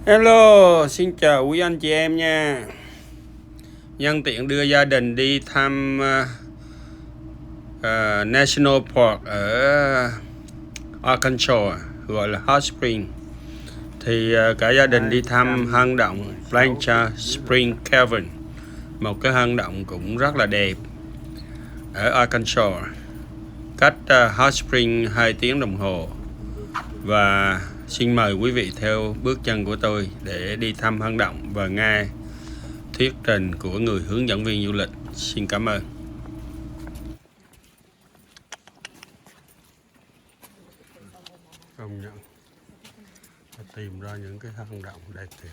Hello, xin chào quý anh chị em nha. Nhân tiện đưa gia đình đi thăm National Park ở Arkansas, gọi là Hot Spring. Thì cả gia đình đi thăm hang động Blanchard Springs Caverns, một cái hang động cũng rất là đẹp ở Arkansas, cách Hot Spring 2 tiếng đồng hồ. Và xin mời quý vị theo bước chân của tôi để đi thăm hang động và nghe thuyết trình của người hướng dẫn viên du lịch. Xin cảm ơn. Công nhận tìm ra những cái hang động đẹp thiệt.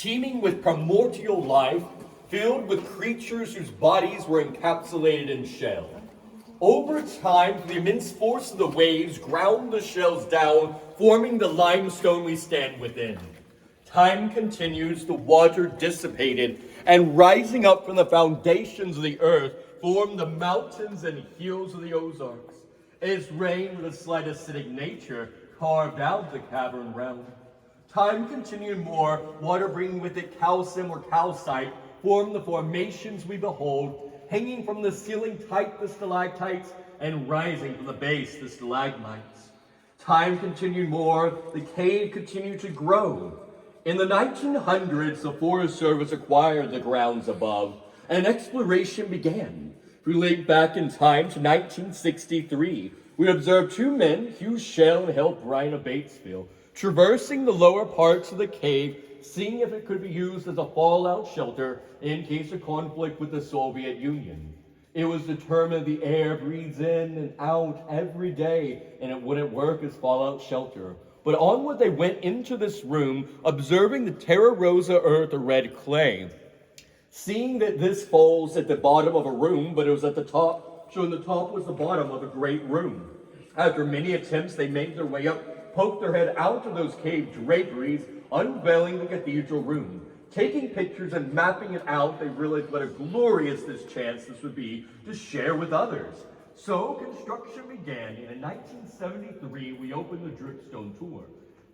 Teeming with primordial life, filled with creatures whose bodies were encapsulated in shell. Over time, the immense force of the waves ground the shells down, forming the limestone we stand within. Time continues, the water dissipated, and rising up from the foundations of the earth, formed the mountains and hills of the Ozarks. As rain with a slight acidic nature carved out the cavern realm. Time continued more, water bringing with it calcium or calcite, formed the formations we behold, hanging from the ceiling tight the stalactites, and rising from the base the stalagmites. Time continued more, the cave continued to grow. In the 1900s, the Forest Service acquired the grounds above, and exploration began. If we leap back in time to 1963, we observed two men, Hugh Shell and Hal Bryan of Batesville, traversing the lower parts of the cave, seeing if it could be used as a fallout shelter in case of conflict with the Soviet Union. It was determined the air breathes in and out every day, and it wouldn't work as fallout shelter. But onward they went into this room, observing the Terra Rosa earth or red clay. Seeing that this falls at the bottom of a room, but it was at the top, showing the top was the bottom of a great room. After many attempts, they made their way up, poked their head out of those cave draperies, unveiling the cathedral room. Taking pictures and mapping it out, they realized what a glorious chance this would be to share with others. So construction began, and in 1973 we opened the Dripstone Tour.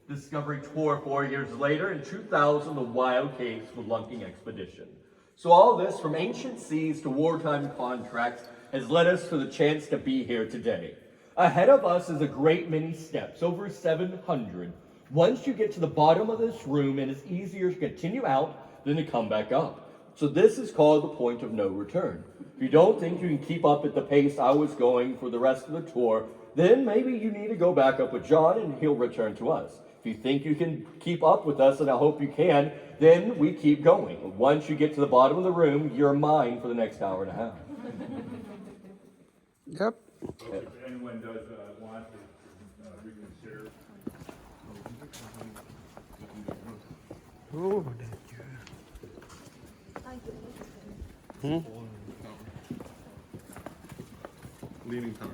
Discovery Tour 4 years later, in 2000 the Wild Cave Spelunking Expedition. So all this, from ancient seas to wartime contracts, has led us to the chance to be here today. Ahead of us is a great many steps, over 700. Once you get to the bottom of this room, it is easier to continue out than to come back up. So this is called the point of no return. If you don't think you can keep up at the pace I was going for the rest of the tour, then maybe you need to go back up with John and he'll return to us. If you think you can keep up with us, and I hope you can, then we keep going. Once you get to the bottom of the room, you're mine for the next hour and a half. Yep. If anyone does want to reconsider. Oh, đẹp chưa? Leaning tower.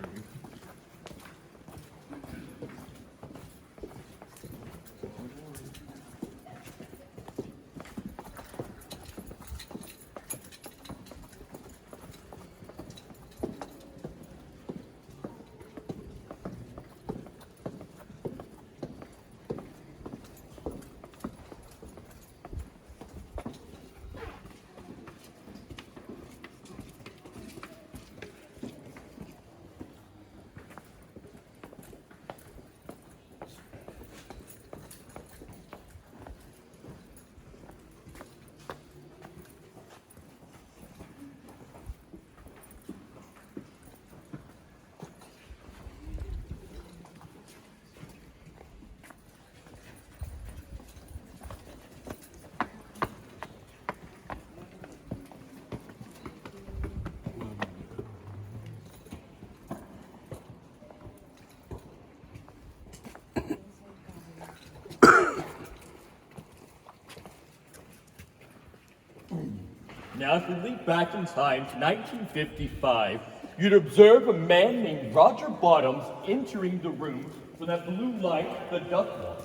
Now, if we leap back in time to 1955, you'd observe a man named Roger Bottoms entering the room for that blue light, the duck was,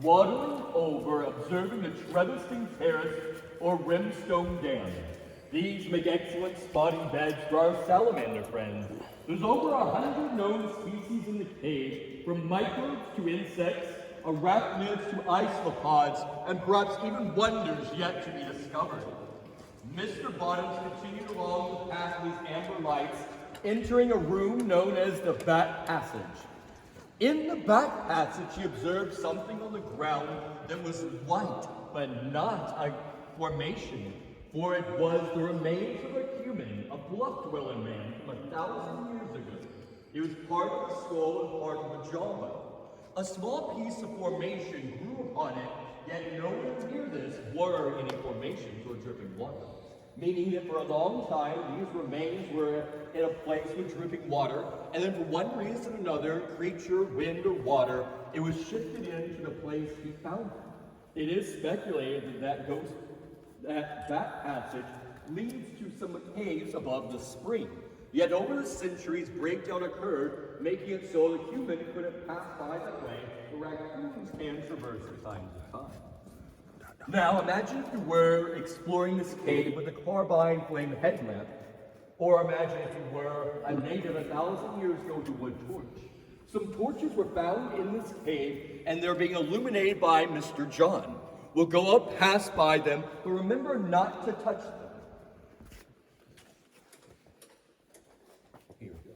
watering over, observing the Treveston Terrace or Rimstone Dam. These make excellent spawning beds for our salamander friends. There's over 100 known species in the cave, from microbes to insects, arachnids to isopods, and perhaps even wonders yet to be discovered. Mr. Bottoms continued along the path of these amber lights, entering a room known as the Back Passage. In the back passage, he observed something on the ground that was white, but not a formation, for it was the remains of a human, a bluff-dwelling man from 1,000 years ago. It was part of the skull and part of the jawbone. A small piece of formation grew upon it, yet nowhere near this were any formations or dripping water. Meaning that for a long time, these remains were in a place with dripping water, and then for one reason or another, creature, wind, or water, it was shifted into the place he found it. It is speculated that that passage leads to some caves above the spring. Yet over the centuries, breakdown occurred, making it so the human couldn't pass by that way, but raccoons can traverse at times of time. Now, imagine if you were exploring this cave with a carbine flame headlamp, or imagine if you were a native 1,000 years ago with a wood torch. Some torches were found in this cave, and they're being illuminated by Mr. John. We'll go up, pass by them, but remember not to touch them. Here we go.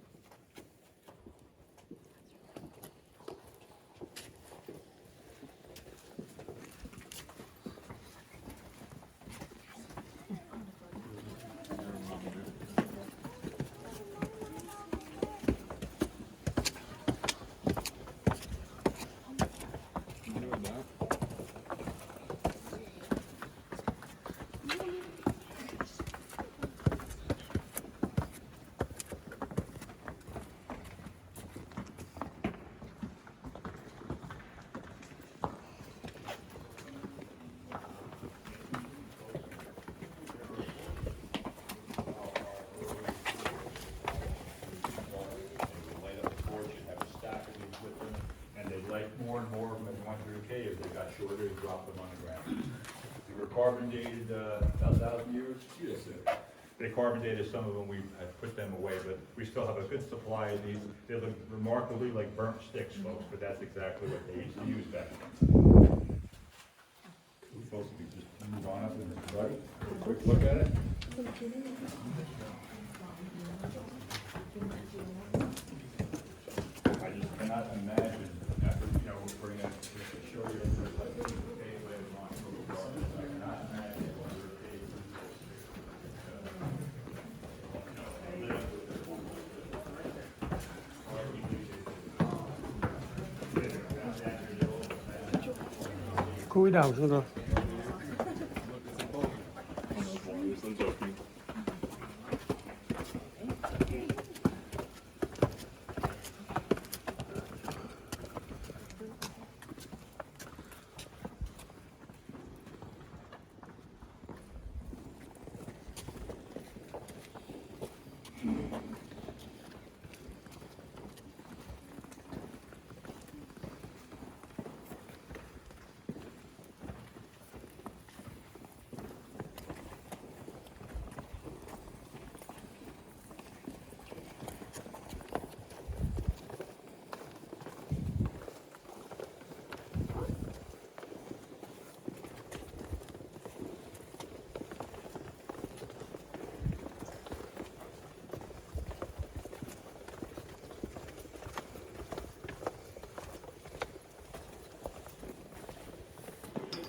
More and more of them as they went through the cave, they got shorter, they dropped them on the ground. They were carbon dated about 1,000 years, yes, sir. They carbon dated some of them, we had put them away, but we still have a good supply of these. They look remarkably like burnt sticks, folks, but that's exactly what they used to use back then. Folks, we just move on up in this right, a quick look at it. I just cannot imagine after, we're gonna show you a gateway of Montreal Gardens. I cannot imagine what we're paved Cúi đầu xuống rồi.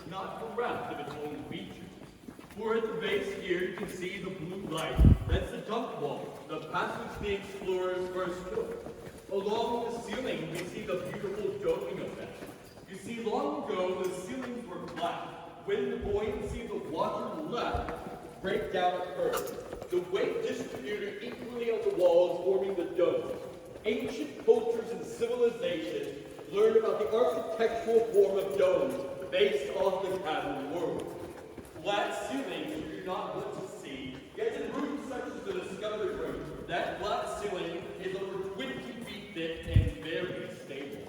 Not bereft of its own features. For at the base here you can see the blue light. That's the dunk wall, the passage the explorers first took. Along the ceiling we see the beautiful doming effect. You see, long ago the ceilings were flat. When the buoyancy of the water left, breakdown occurred. The weight distributed equally on the walls forming the dome. Ancient cultures and civilizations learned about the architectural form of domes based on the cavern world. Flat ceilings you do not want to see, yet in rooms such as the discovery room, that flat ceiling is over 20 feet thick and very stable.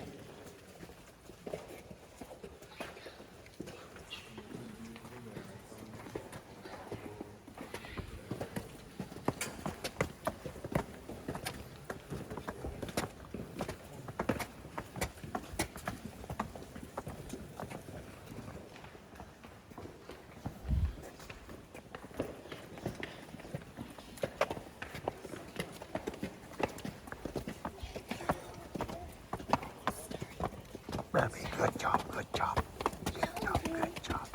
Baby, good job, good job. Good job, good job.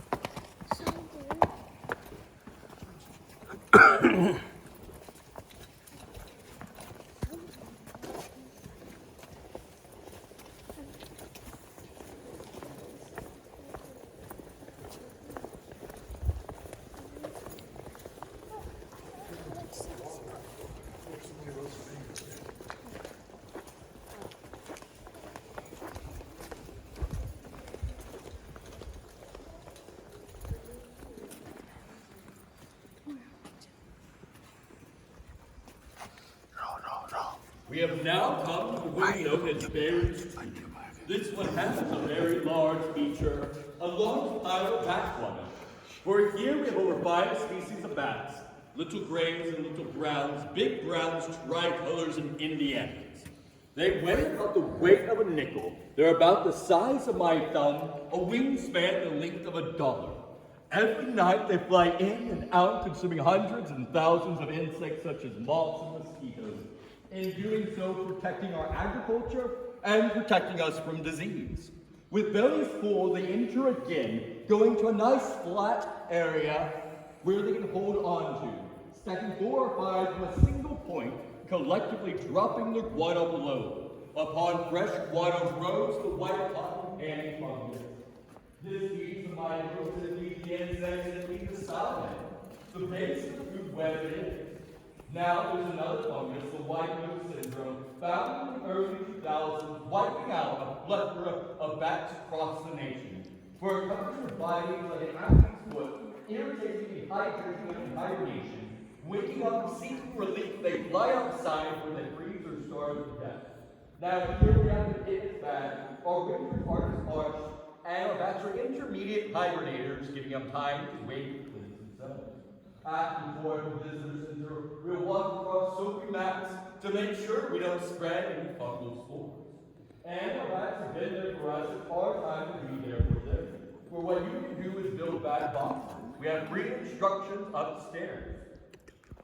We have now come to the room known as Blanchard Springs. This one has a very large feature, a large pile of backwater. For here we have over 5 species of bats, little grays and little browns, big browns, tricolors, and Indians. They weigh about the weight of a nickel. They're about the size of my thumb, a wingspan the length of $1. Every night they fly in and out, consuming hundreds and thousands of insects such as moths and mosquitoes. In doing so, protecting our agriculture and protecting us from disease. With bellies full, they enter again, going to a nice flat area where they can hold on to, stacking 4 or 5 from a single point, collectively dropping their guano below. Upon fresh guano grows the white cotton candy fungus. This feeds the microbes that feed the insects that feed the salmon. The base of the food web it is. Now there's another fungus, the white nose syndrome, found in the early 2000s, wiping out a plethora of bats across the nation. For it covers their bodies like an athlete's foot, irritating dehydration and hibernation. Waking up, seeking relief, they fly outside where they freeze or starve to death. Now here we have the pit bag, our winter artist arch, and our bats are intermediate hibernators, giving them time to wait for themselves. Asking for visitors center, we'll walk across soapy mats to make sure we don't spread any fungal spores. And our bats have been there for us. It's our time to be there for them. For what you can do is build bat boxes. We have free instructions upstairs.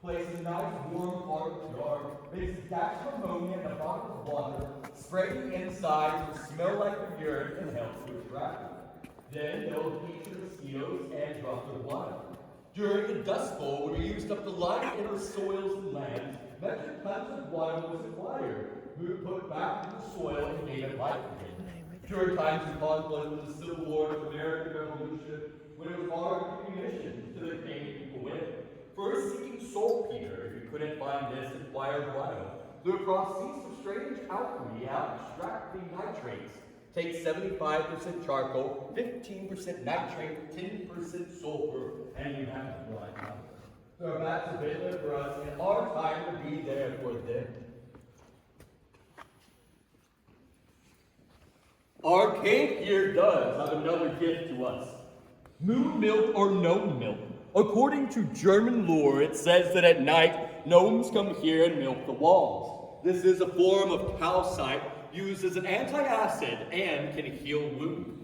Place a nice warm part of the yard. Mix dash of ammonia in a bucket of water. Spray the inside to smell like the urine and help with traffic. Then they'll feed the mosquitoes and drop their blood. During the Dust Bowl, when we used up the light in our soils and lands, measured tons of water was required. We would put it back into the soil and gave it life again. During times of conflict with the Civil War, the American Revolution, when it was hard to get munitions to the Canadian people with. First seeking saltpeter, if you couldn't find this, acquired oil. The process of strange alchemy out extracting nitrates. Take 75% charcoal, 15% nitrate, 10% sulfur, and you have a dry powder. So that's a bit there for us, and our time to be there for them. Our cave here does have another gift to us. Moon milk or gnome milk. According to German lore, it says that at night, gnomes come here and milk the walls. This is a form of calcite used as an antacid and can heal wounds.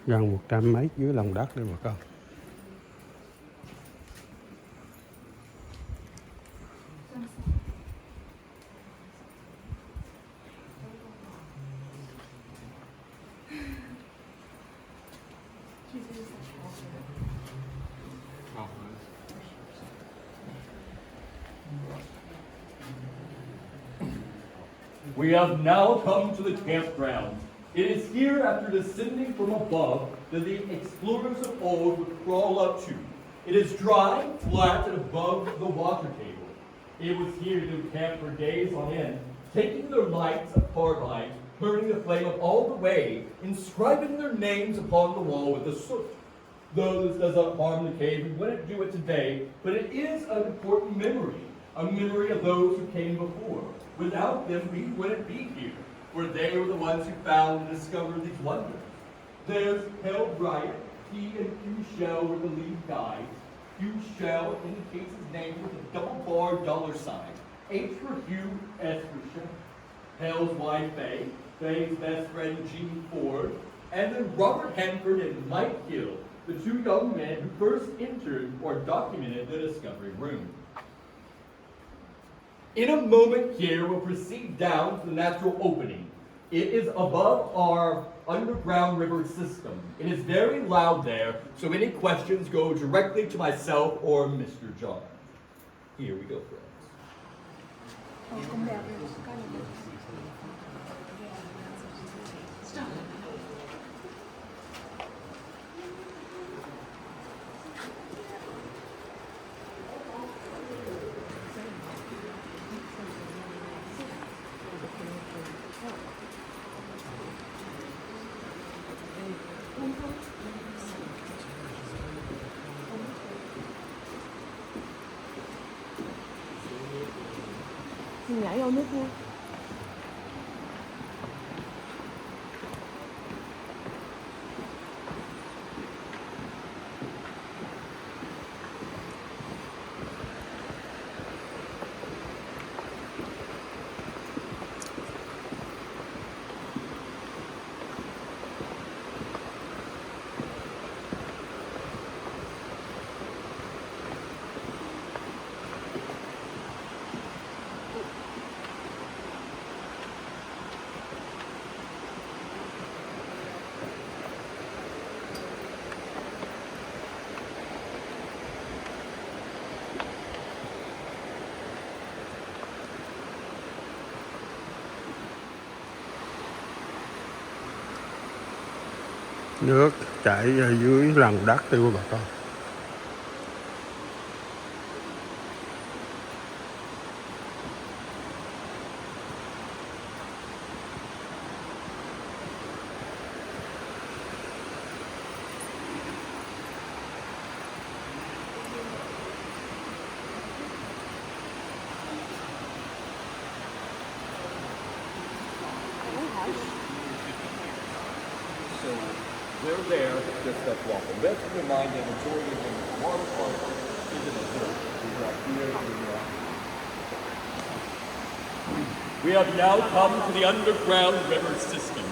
Gần 100 mét dưới lòng đất đây bà con. We have now come to the campground. It is here, after descending from above, that the explorers of old would crawl up to. It is dry, flat, and above the water table. It was here they would camp for days on end, taking their lights of carbide, burning the flame up all the way, inscribing their names upon the wall with the soot. Though this does not harm the cave, we wouldn't do it today, but it is an important memory, a memory of those who came before. Without them, we wouldn't be here, for they were the ones who found and discovered these wonders. There's Hell Bright, he and Hugh Shell were the lead guides. Hugh Shell indicates his name with a double bar $sign. H for Hugh, S for Shell. Hell's wife, Faye, Faye's best friend, Gene Ford, and then Robert Hanford and Mike Hill, the two young men who first entered or documented the discovery room. In a moment here, we'll proceed down to the natural opening. It is above our underground river system. It is very loud there, so any questions go directly to myself or Mr. John. Here we go, friends. Stop. Mình nhảy vô nước luôn. Nước chảy ở dưới lòng đất đi bà con. So they're there just that welcome. Let's remind the majority of the water park isn't a hill. These are here, these are. We have now come to the underground river system.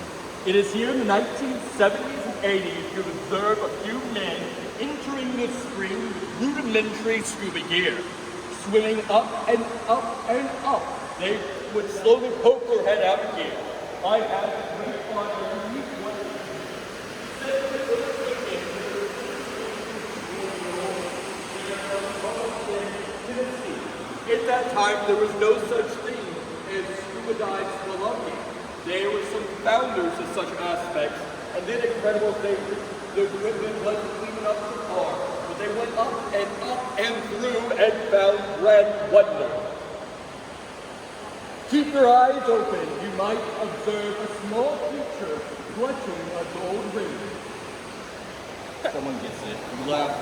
It is here in the 1970s and 80s you observe a few men entering this stream with rudimentary scuba gear, swimming up and up and up. They would slowly poke their head out of gear. I have a great honor to meet one of them. At that time, there was no such thing as scuba dive spelunking. There were some founders of such aspects and did incredible things. The equipment wasn't even up to par, but they went up and through and found grand wonder. Keep your eyes open. You might observe a small creature clutching a gold ring. Someone gets it. You laugh.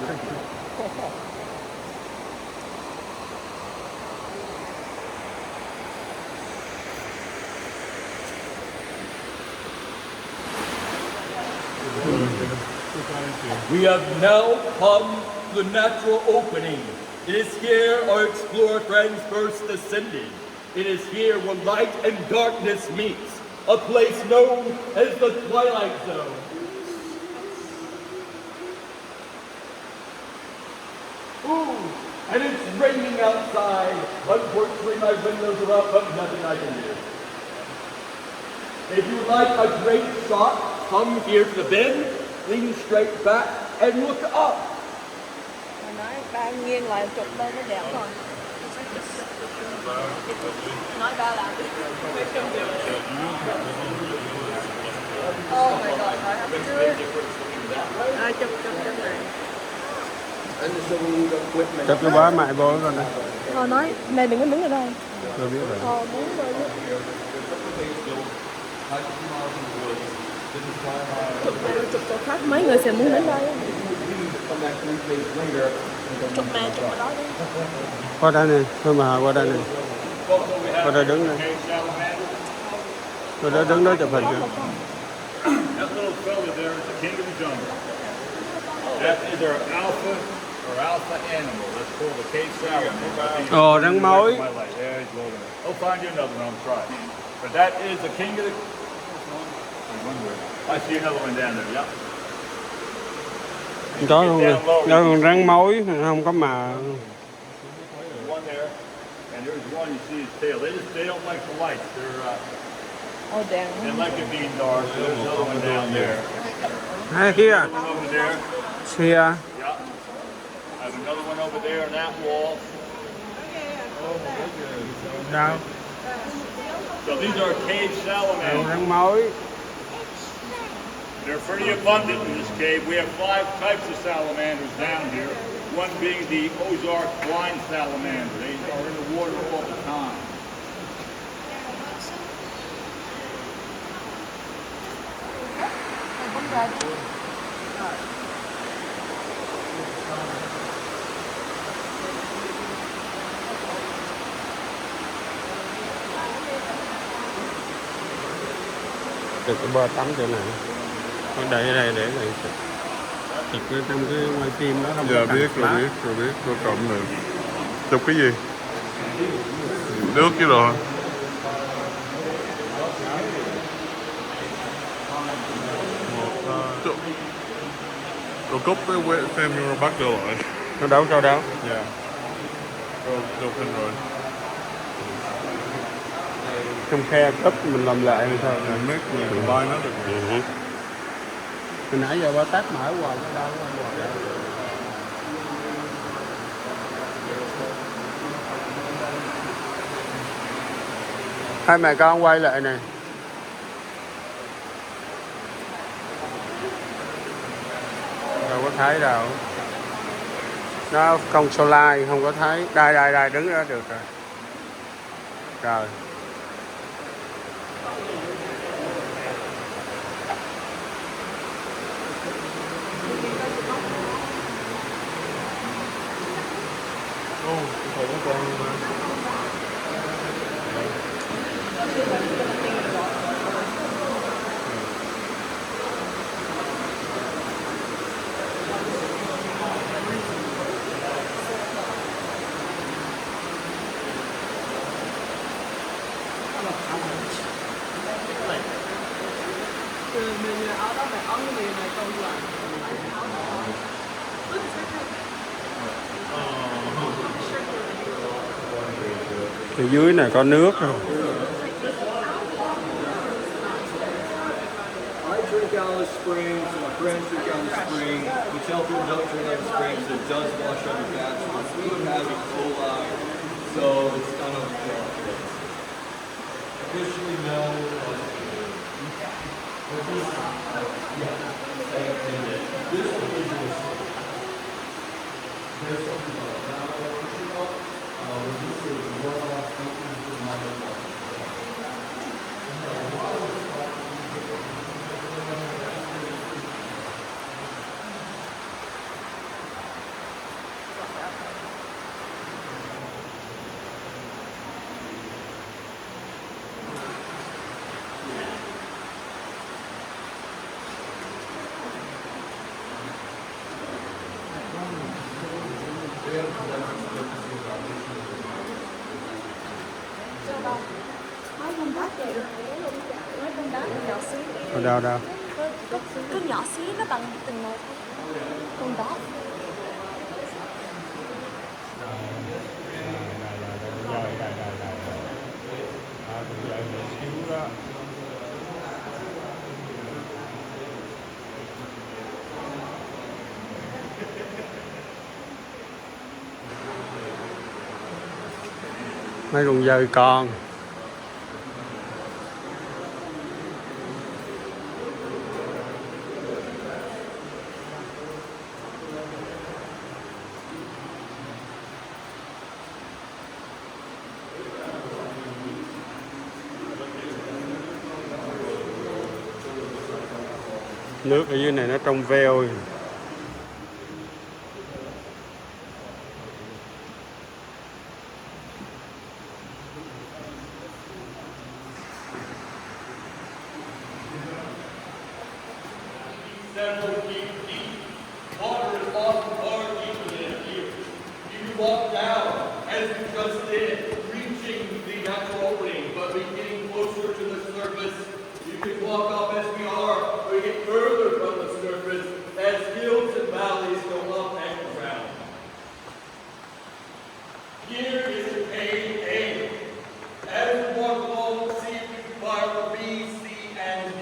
We have now come to the natural opening. It is here our explorer friends first ascended. It is here where light and darkness meets, a place known as the Twilight Zone. Ooh, and it's raining outside. Unfortunately, my windows are up, but nothing I can do. If you would like a great shot, come here to the bend, lean straight back, and look up. Mà nói ba nghiêng lại chụp lên nó đẹp rồi. Nói ba làm đi. Oh my god, I have to do it. Chụp này. Chụp cái bó mại vô rồi nè. Thôi nói, này đừng có đứng ở đây. Tôi biết rồi. Muốn rồi. Chụp chỗ khác, mấy người sẽ muốn đến đây. Chụp này, chụp ở đó đi. Qua đây nè, thôi mà qua đây nè. Qua đây đứng nè. Qua đây đứng đó chụp hình cho. That little fella there is the king of the jungle. That is our alpha animal. That's called a cave salamander. Ồ, răng mối. Yeah, he's loading it. I'll find you another one. I'm trying. But that is the king of the. I see another one down there. Yep. Đó luôn nè. Đó còn răng mối, không có mà. One there, and there's one you see his tail. They don't like the lights. Oh damn. They like it being dark. So there's another one down there. Here. Another one over there. Here. Yeah. I have another one over there on that wall. Đâu? So these are cave salamanders. Răng mối. They're pretty abundant in this cave. We have 5 types of salamanders down here. One being the Ozark blind salamander. They are in the water all the time. Được cái bờ tắm chỗ này. Ở đây để này. Thực ra trong cái quay phim đó không có biết có cộng nữa. Chụp cái gì? Nước chứ rồi. Rồi cúp với xem như bắt được lại. Nó đâu sao đâu? Dạ. Rồi chụp hình rồi. Trong khe cấp mình làm lại hay sao? Mét người bay nó được. Hồi nãy giờ ba tắt mở hoài nó đâu. Hai mẹ con quay lại nè. Đâu có thấy đâu. Nó không số like không có thấy. Đây đứng đó được rồi. Rồi. Thấy nó con Mình áo đó phải ống người này còn là áo đó. Phía dưới này có nước. I drink out of the springs, and my friends drink out of the spring. We tell people don't drink out of the springs, it does wash out your back. So it's food having cola, so it's kind of officially known as this individual. There's something about that. This is one of our companies in my life. Mấy con đá vậy, mấy con đá nhỏ xíu. Ở đâu đâu? Cứ nhỏ xíu nó bằng từng một con đó. Mấy con dơi con. Nước ở dưới này nó trong veo. Several feet deep. Water is often far deeper than it appears. You can walk down as you just did, reaching the natural opening, but we're getting closer to the surface. You can walk up as we are, or you get further from the surface as hills and valleys go up and around. Here is the cave A. As we walk along, see if we can find the B, C, and D.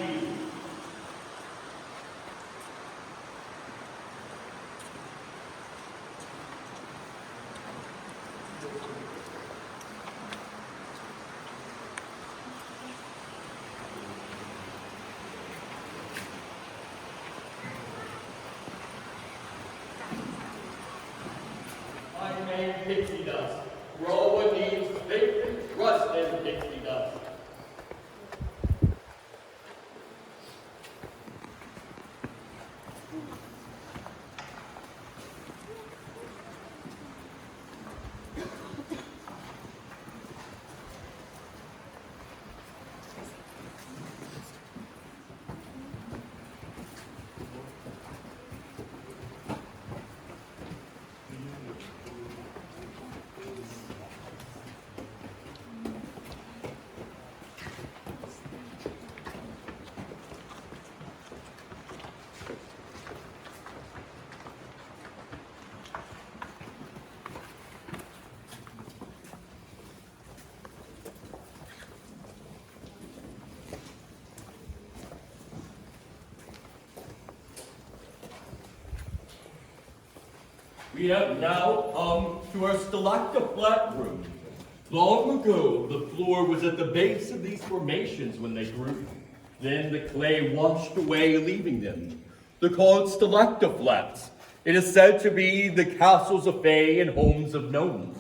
I made pixie dust. Roll what needs thick, rusted pixie dust. We have now come to our stalactite room. Long ago, the floor was at the base of these formations when they grew. Then the clay washed away, leaving them. They're called stalactiflats. It is said to be the castles of fae and homes of gnomes.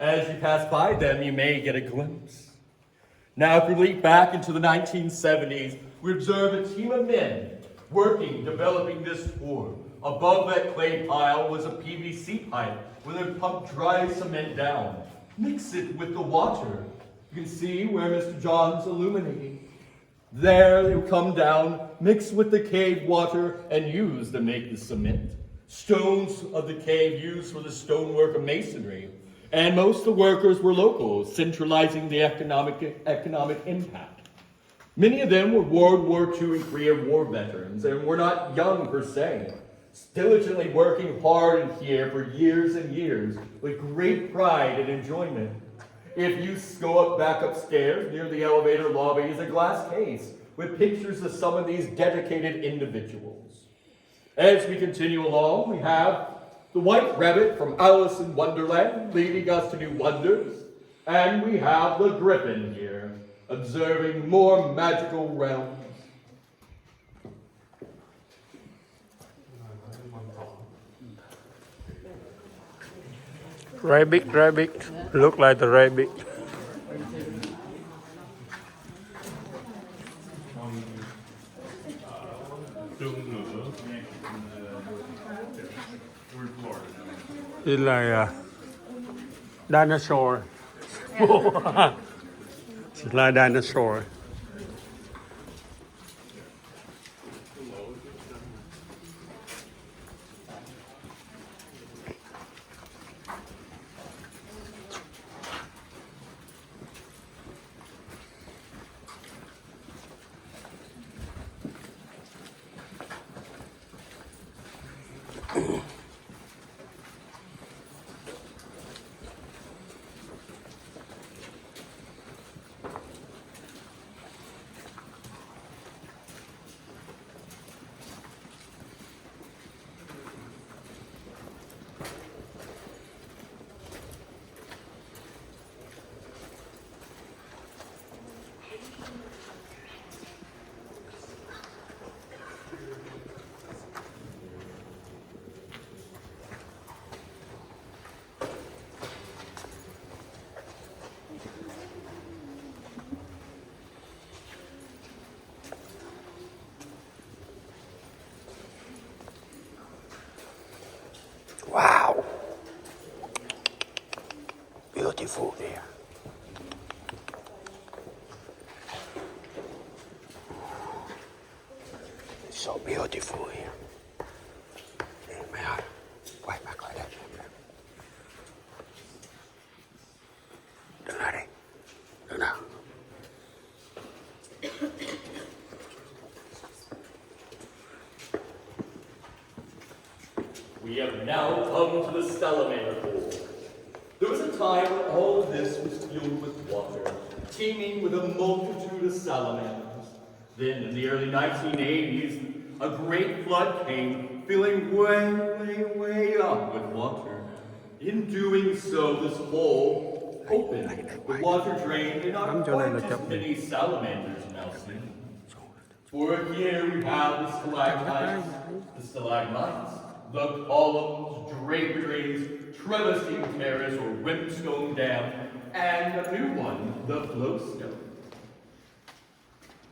As you pass by them, you may get a glimpse. Now, if we leap back into the 1970s, we observe a team of men working, developing this form. Above that clay pile was a PVC pipe where they pumped dry cement down. Mix it with the water. You can see where Mr. John's illuminating. There they would come down, mix with the cave water, and use to make the cement. Stones of the cave used for the stonework of masonry. And most of the workers were local, centralizing the economic impact. Many of them were World War II and Korean War veterans, and were not young per se, diligently working hard in here for years and years with great pride and enjoyment. If you go back upstairs near the elevator lobby is a glass case with pictures of some of these dedicated individuals. As we continue along, we have the White Rabbit from Alice in Wonderland leading us to new wonders, and we have the Griffin here observing more magical realms. Rabbit, look like the rabbit. This là dinosaur. It's like dinosaur. Wow, beautiful there. It's so beautiful here. Mày ơi, quay mặt lại đây. Đứng lại đây, đứng nào. We have now come to the salamander pool. There was a time when all of this was filled with water, teeming with a multitude of salamanders. Then, in the early 1980s, a great flood came, filling way up with water. In doing so, this hole opened. The water drained, and not quite as many salamanders now seen. For here we have the stalactites, the stalagmites, the columns, draperies, trellising terrace or brimstone dam, and a new one, the flowstone.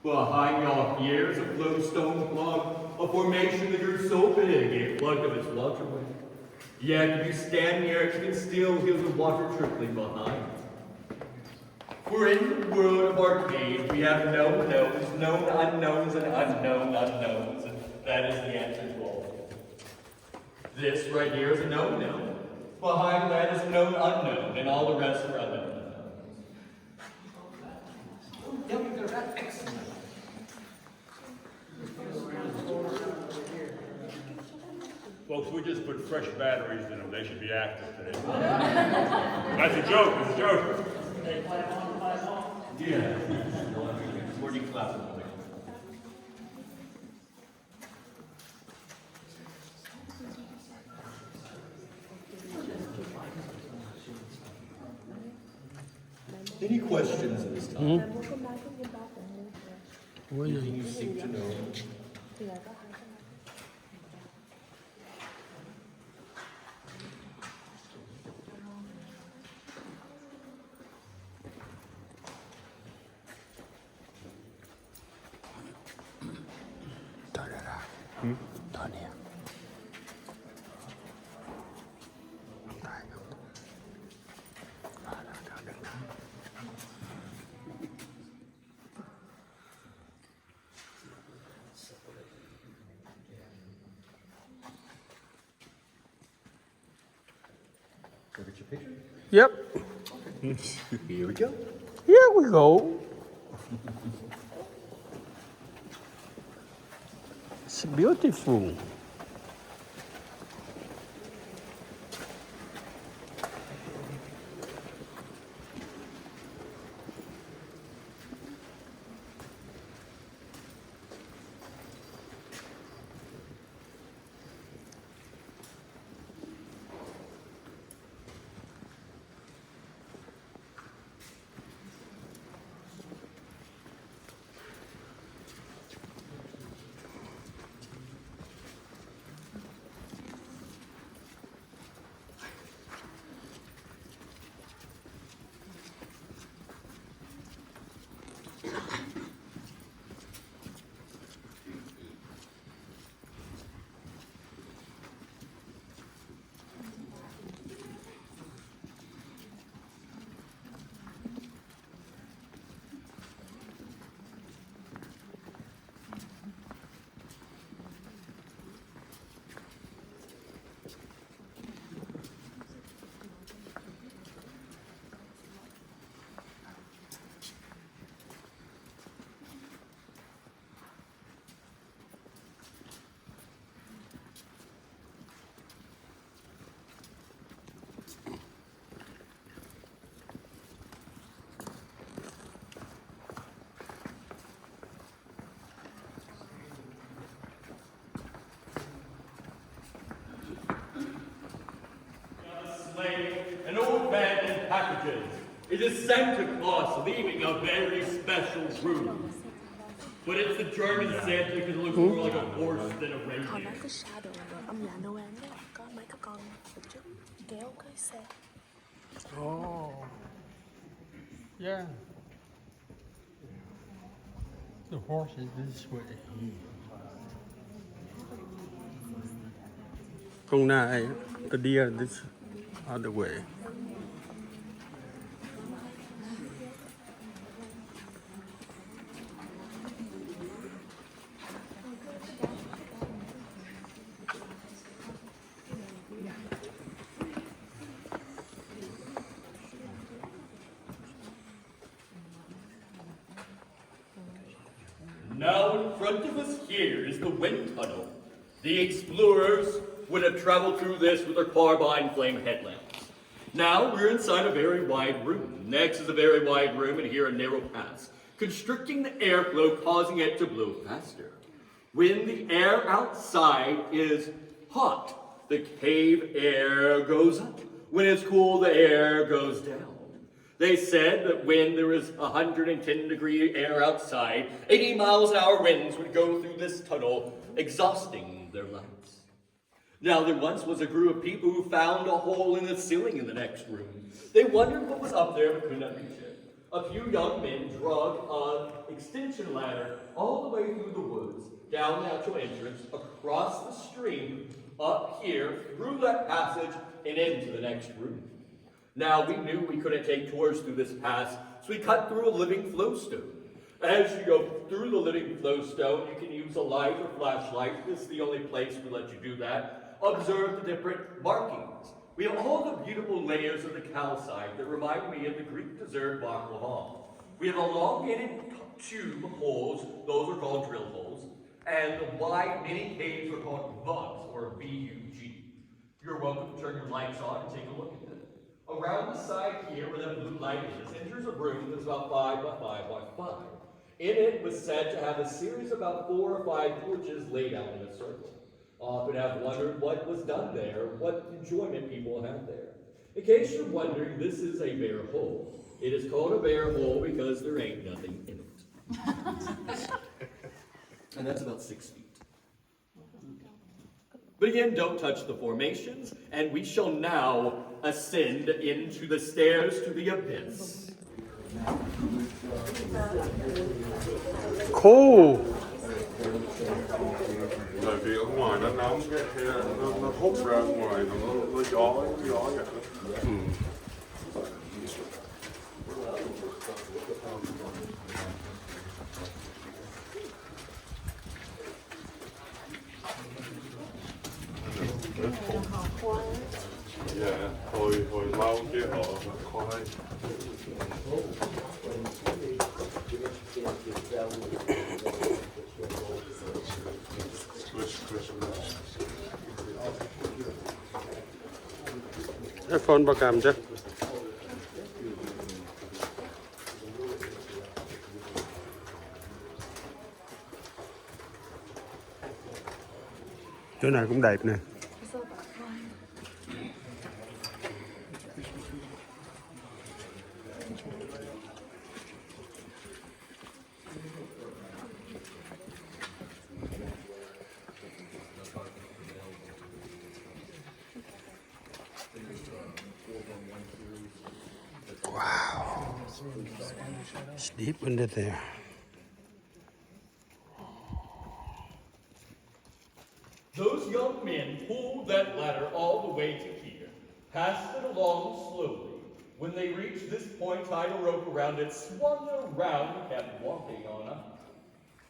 Behind y'all here is a flowstone plug, a formation that grew so big it plugged up its waterway. Yet if you stand near it, you can still hear the water trickling behind. For in the world of arcades, we have known knowns, known unknowns, and unknown unknowns, and that is the answer to all. This right here is a known known. Behind that is a known unknown, and all the rest are unknown unknowns. Folks, we just put fresh batteries in them. They should be active today. That's a joke. It's a joke. Yeah. Morning class. Any questions at this time? Anything you seek to know? Go get your picture. Yep. Here we go. Here we go. It's beautiful. An old man in packages. It is Santa Claus leaving a very special room. But it's the German Santa because it looks more like a horse than a Họ reindeer. nói cái shadow rồi âm nhạc Noel đó, có mấy cái con đợt trước kéo cái xe. Oh. Yeah. The horse is this way. Con nai, the deer this other way. Now in front of us here is the wind tunnel. The explorers would have traveled through this with their carbine flame headlamps. Now we're inside a very wide room. Next is a very wide room, and here a narrow pass, constricting the airflow, causing it to blow faster. When the air outside is hot, the cave air goes up. When it's cool, the air goes down. They said that when there was 110-degree air outside, 80 miles an hour winds would go through this tunnel, exhausting their lungs. Now, there once was a group of people who found a hole in the ceiling in the next room. They wondered what was up there but could not reach it. A few young men drug an extension ladder all the way through the woods, down the actual entrance, across the stream, up here, through that passage, and into the next room. Now, we knew we couldn't take tours through this pass, so we cut through a living flowstone. As you go through the living flowstone, you can use a light or flashlight. This is the only place we let you do that. Observe the different markings. We have all the beautiful layers of the calcite that remind me of the Greek dessert baklava. We have elongated tube holes, those are called drill holes, and the wide mini caves are called bugs, or B-U-G. You're welcome to turn your lights on and take a look at them. Around the side here, where that blue light is, enters a room that's about 5 by 5 by 5. In it was said to have a series of about 4 or 5 torches laid out in a circle. Often have wondered what was done there, what enjoyment people had there. In case you're wondering, this is a bare hole. It is called a bare hole because there ain't nothing in it. And that's about 6 feet. But again, don't touch the formations, and we shall now ascend into the stairs to the abyss. Cool. Tại vì ở ngoài nó nóng cái nó hút ra ngoài nó gió vậy đó. Dạ, hồi lâu kia họ Right. Switch Christmas. iPhone bao cầm chứ? Chỗ này cũng đẹp nè. Wow, it's deep under there. Those young men pulled that ladder all the way to here, passed it along slowly. When they reached this point, tied a rope around it, swung around, and kept walking on up.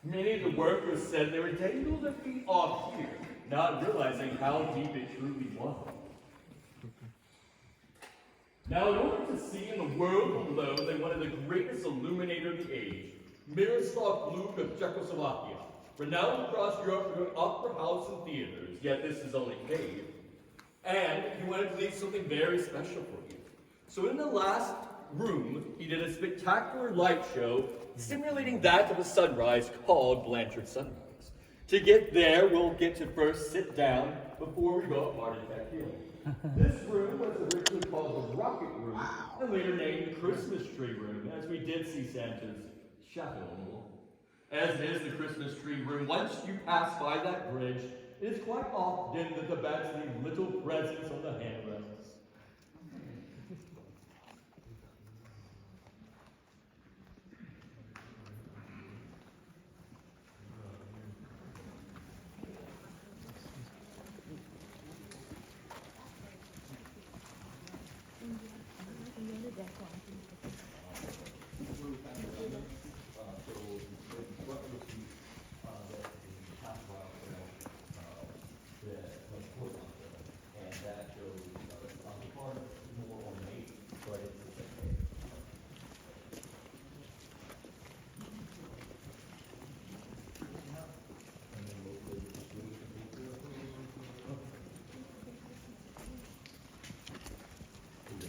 Many of the workers said they were dangled their feet off here, not realizing how deep it truly was. Now, in order to see in the world below, they wanted the greatest illuminator of the age, Miroslav Luke of Czechoslovakia, renowned across Europe for opera house and theaters, yet this is only paid. And he wanted to leave something very special for you. So in the last room, he did a spectacular light show simulating that of a sunrise called Blanchard Sunrise. To get there, we'll get to first sit down before we go up Martin Hill. This room was originally called the Rocket Room, and later named the Christmas Tree Room, as we did see Santa's shadow. As is the Christmas Tree Room, once you pass by that bridge, it is quite often that the bats leave little presents on the handrests.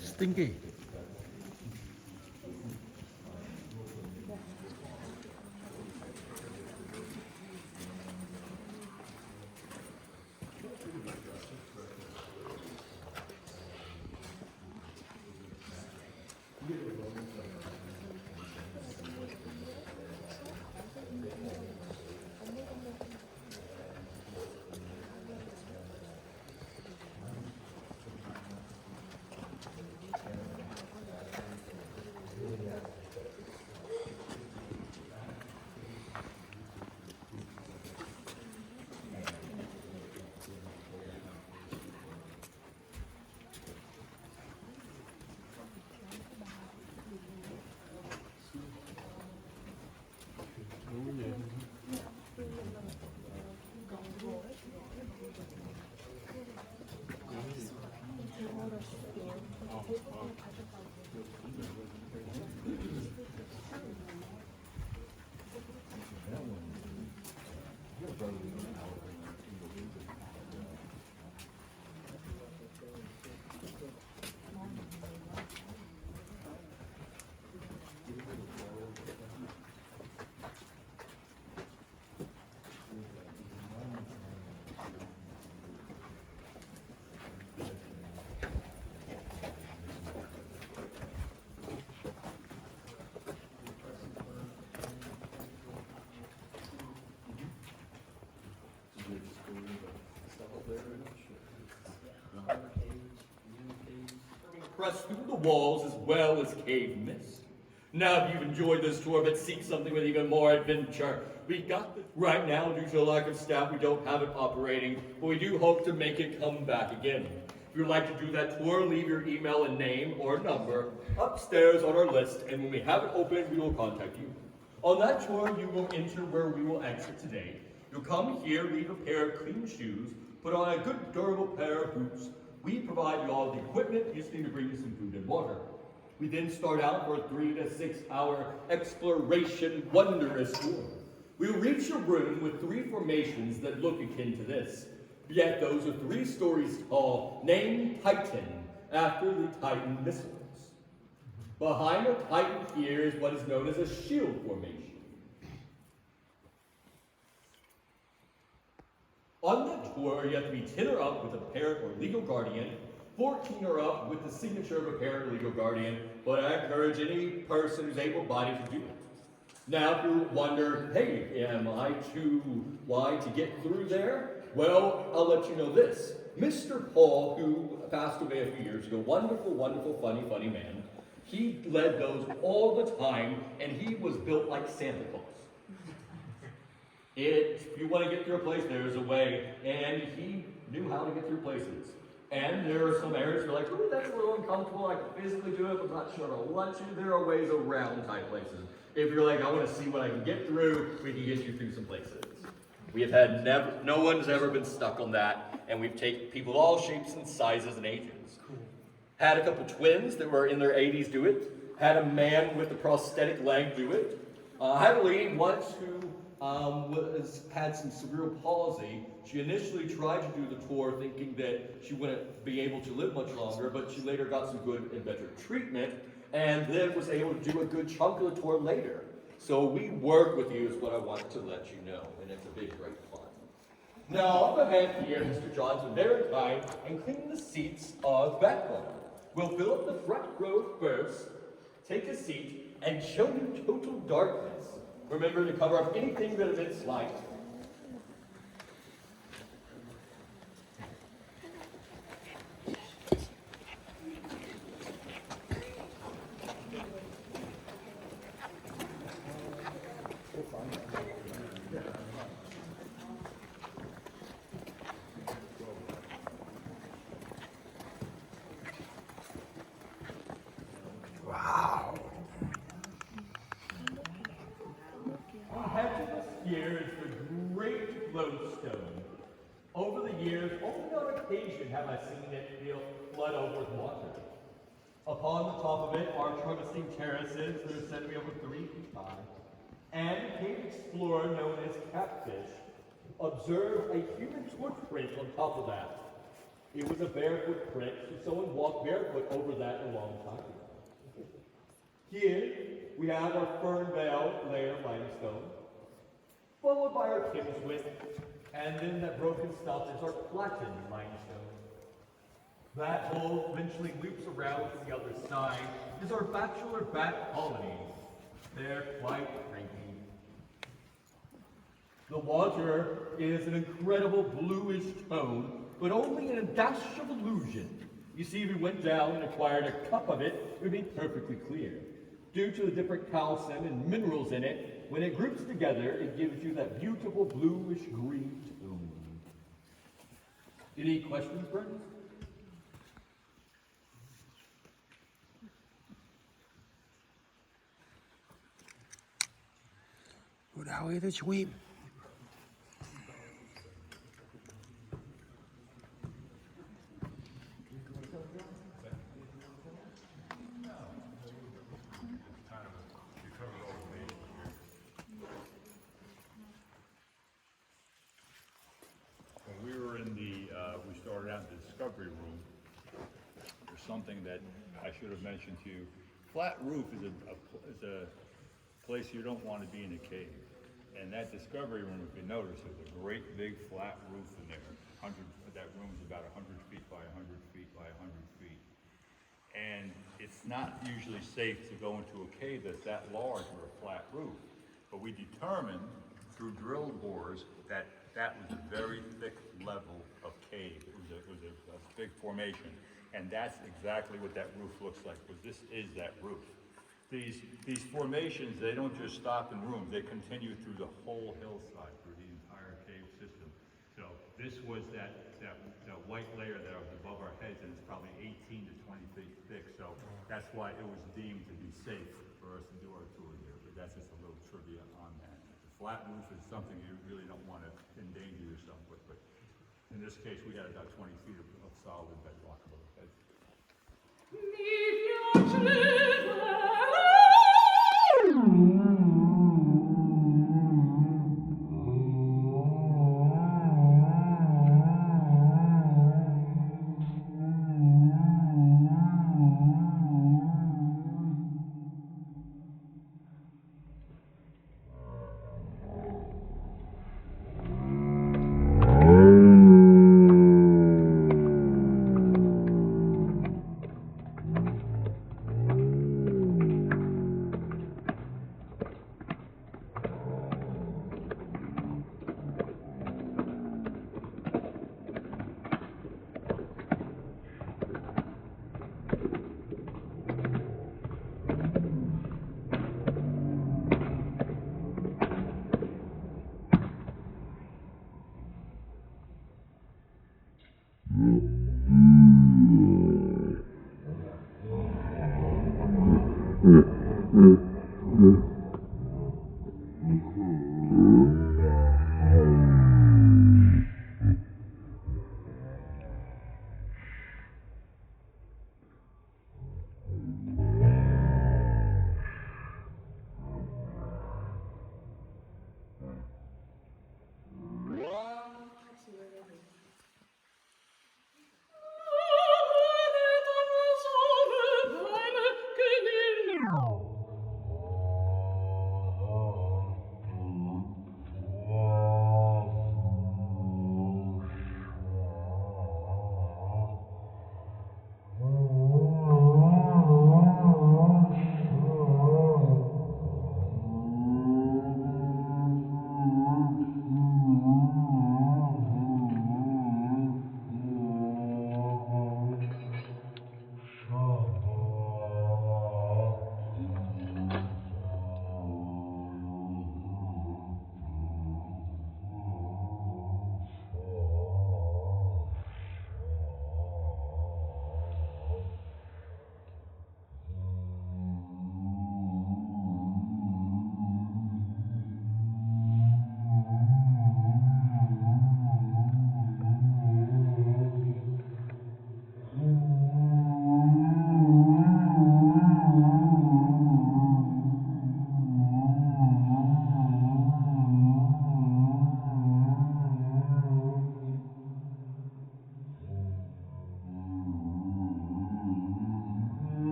Stinky. Pressed through the walls as well as cave mist. Now, if you've enjoyed this tour but seek something with even more adventure, we got this. Right now, due to a lack of staff, we don't have it operating, but we do hope to make it come back again. If you'd like to do that tour, leave your email and name or number upstairs on our list, and when we have it open, we will contact you. On that tour, you will enter where we will exit today. You'll come here, leave a pair of clean shoes, put on a good durable pair of boots. We provide you all the equipment, you just need to bring you some food and water. We then start out for a 3 to 6 hour exploration wondrous tour. We'll reach a room with 3 formations that look akin to this. Yet those are 3 stories tall, named Titan, after the Titan missiles. Behind a Titan here is what is known as a shield formation. On that tour, you have to be 10 or up with a parent or legal guardian, 14 or up with the signature of a parent or legal guardian, but I encourage any person who's able-bodied to do it. Now, if you wonder, hey, am I too wide to get through there? Well, I'll let you know this. Mr. Paul, who passed away a few years ago, wonderful, wonderful, funny man, he led those all the time, and he was built like Santa Claus. If you want to get through a place, there's a way, and he knew how to get through places. And there are some areas you're like, oh, that's a little uncomfortable, I can physically do it, but I'm not sure I want to. There are ways around type places. If you're like, I want to see what I can get through, we can get you through some places. We have had no one's ever been stuck on that, and we've taken people of all shapes and sizes and ages. Cool. Had a couple twins that were in their 80s do it. Had a man with a prosthetic leg do it. Had a lady once who had some cerebral palsy. She initially tried to do the tour thinking that she wouldn't be able to live much longer, but she later got some good and better treatment, and then was able to do a good chunk of the tour later. So we work with you is what I want to let you know, and it's a big, great fun. Now, I'll go ahead here, Mr. John's been very kind, and clean the seats of backbone. We'll fill up the front row first, take a seat, and show you total darkness. Remember to cover up anything that emits light. Wow. Ahead of us here is the great Glowstone. Over the years, only on occasion have I seen it flood over with water. Upon the top of it are trellising terraces that are said to be over 3 feet high. And a cave explorer known as Catfish observed a human footprint on top of that. It was a barefoot print, so someone walked barefoot over that a long time ago. Here, we have our Fernvale layer limestone, followed by our Kingswick, and then that broken stuff is our flattened limestone. That hole eventually loops around to the other side is our bachelor bat colony. They're quite cranky. The water is an incredible bluish tone, but only in a dash of illusion. You see, if we went down and acquired a cup of it, it would be perfectly clear. Due to the different calcium and minerals in it, when it groups together, it gives you that beautiful bluish green tone. Any questions, Brent? Hvor der er det swim. When we were in we started out in the discovery room, there's something that I should have mentioned to you. Flat roof is a place you don't want to be in a cave. And that discovery room, if you notice, there's a great big flat roof in there. That room is about 100 feet by 100 feet by 100 feet. And it's not usually safe to go into a cave that's that large with a flat roof. But we determined through drill bores that that was a very thick level of cave. It was a big formation. And that's exactly what that roof looks like, because this is that roof. These formations, they don't just stop in rooms, they continue through the whole hillside, through the entire cave system. So this was that white layer that was above our heads, and it's probably 18 to 20 feet thick. So that's why it was deemed to be safe for us to do our tour here. But that's just a little trivia on that. The flat roof is something you really don't want to endanger yourself with. But in this case, we had about 20 feet of solid bedrock above our heads.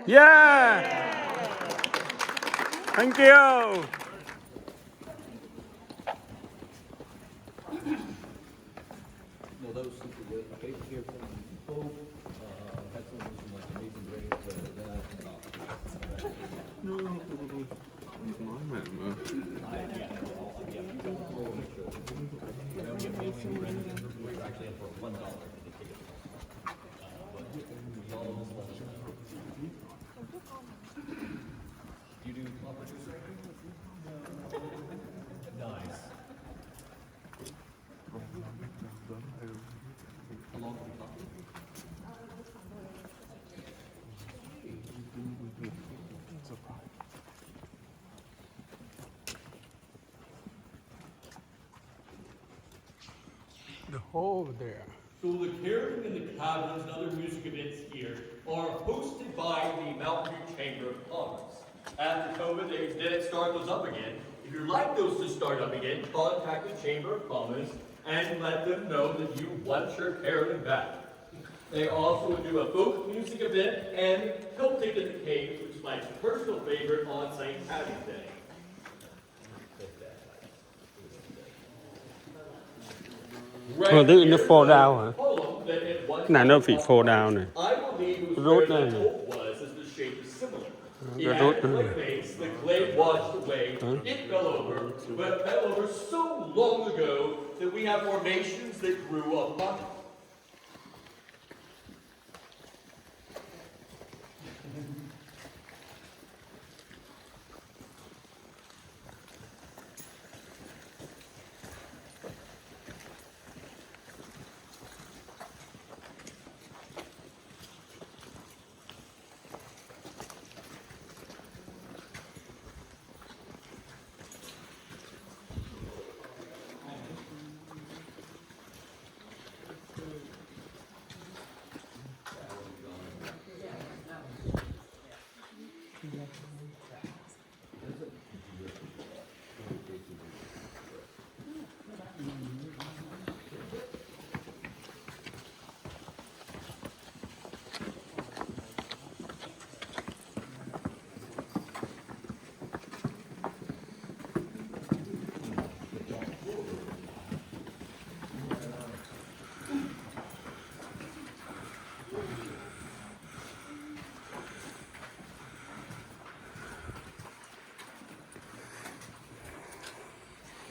Yeah! Thank you! Nói mẹ mà. The hole over there. So the Cavern and the Caverns and other music events here are hosted by the Mountain View Chamber of Commerce. After COVID, they didn't start those up again. If you'd like those to start up again, contact the Chamber of Commerce and let them know that you want your caroling back. They also do a folk music event and Celtic in the Caves, which is my personal favorite on St. Patty's Day. Ồ, tự nó fall down hả? Cái này nó bị fall down này. Rốt đây này. Nó rốt đây này. The clay washed away. It fell over, but it fell over so long ago that we have formations that grew upon it.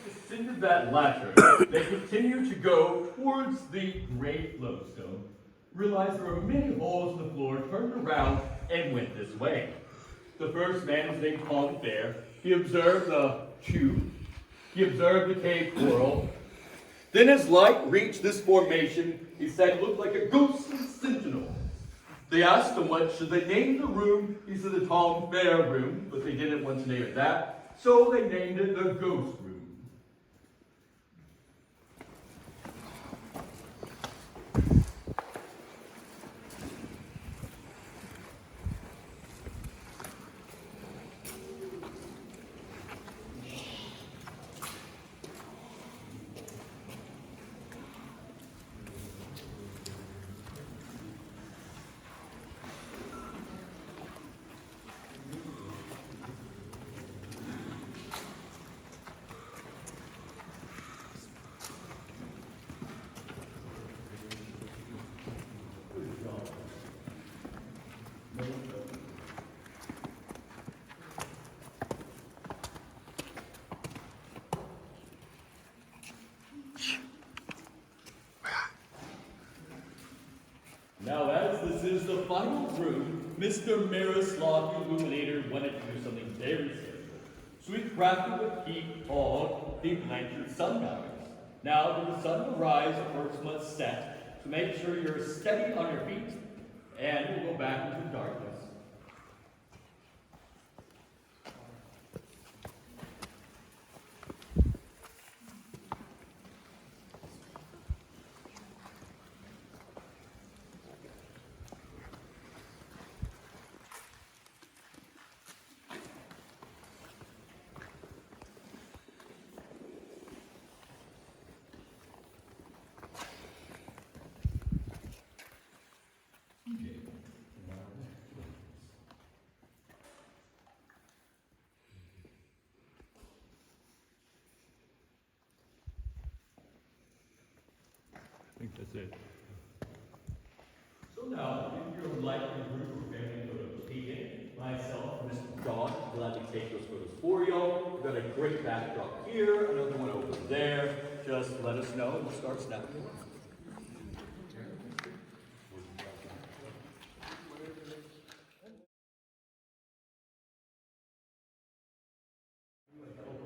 Descended that ladder, they continued to go towards the great lodestone, realized there were many holes in the floor, turned around, and went this way. The first man was named Tom Bear. He observed the tube. He observed the cave coral. Then as light reached this formation, he said it looked like a ghostly sentinel. They asked him what should they name the room. He said the Tom Bear room, but they didn't want to name it that, so they named it the Ghost Room. Now, as this is the final room, Mr. Miroslav, the Illuminator, wanted to do something very simple. So he crafted what he called the Blanchard Sunrise. Now, when the sun will rise, of course, must set. So make sure you're steady on your feet, and we'll go back into darkness. I think that's it. So now, if you would like the group or family photos taken, myself and Mr. John, glad to take those photos for y'all. We've got a great backdrop here, another one over there. Just let us know and we'll start snapping them.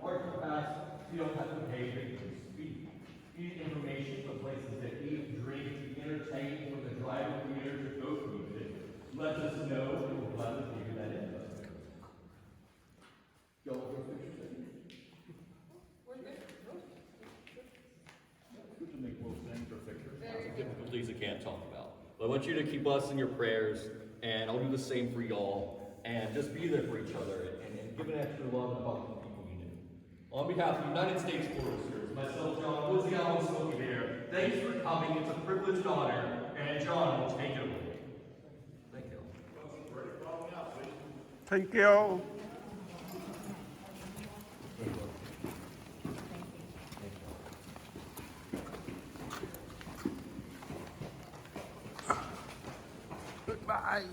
Parking pass, you don't have to pay, but you can speak. You need information for places that eat, drink, entertain, from the drive theater to go food. Let us know, and we'll gladly give you that info. Y'all want those pictures? Good to make little things or pictures. Difficulties I can't talk about. But I want you to keep us in your prayers, and I'll do the same for y'all. And just be there for each other, and give an extra love and talk to the people you know. On behalf of the United States Foresters, myself, John, Woodsy Allen, Smoky Bear, thanks for coming. It's a privilege and honor, and John will take it away. Thank you. Thank you. Goodbye.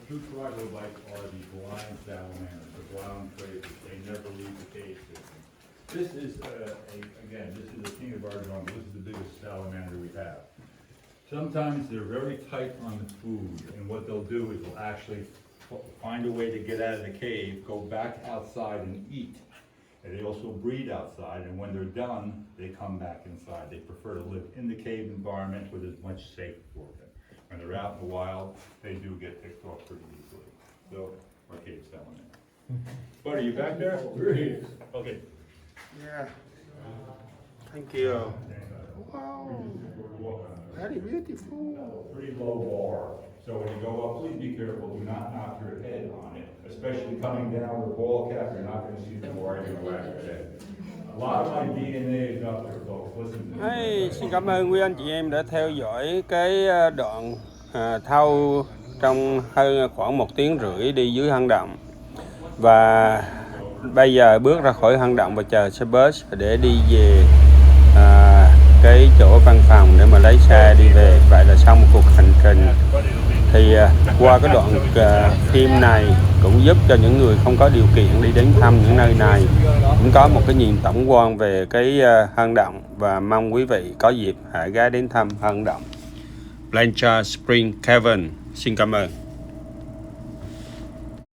Two troglodytes are the blind salamanders, the brown traders. They never leave the cave system. This is, again, this is the king of our jungle. This is the biggest salamander we have. Sometimes they're very tight on the food, and what they'll do is they'll actually find a way to get out of the cave, go back outside and eat. And they also breed outside, and when they're done, they come back inside. They prefer to live in the cave environment where there's much safe for them. When they're out in the wild, they do get picked off pretty easily. So our cave's down there. Bud, are you back there? Okay. Yeah. Thank you. Wow. Very beautiful. Pretty low bar. So when you go up, please be careful. Do not knock your head on it. Especially coming down with a ball cap, you're not going to see the bar, you're going to whack your head. A lot of my DNA is up there, folks. Listen to me. Hey, xin cảm ơn quý anh chị em đã theo dõi cái đoạn thâu trong hơn khoảng 1 tiếng rưỡi đi dưới hang động. Và bây giờ bước ra khỏi hang động và chờ xe bus để đi về cái chỗ văn phòng để mà lấy xe đi về. Vậy là xong một cuộc hành trình. Thì qua cái đoạn phim này cũng giúp cho những người không có điều kiện đi đến thăm những nơi này cũng có một cái nhìn tổng quan về cái hang động, và mong quý vị có dịp hãy ghé đến thăm hang động Blanchard Springs Caverns. Xin cảm ơn.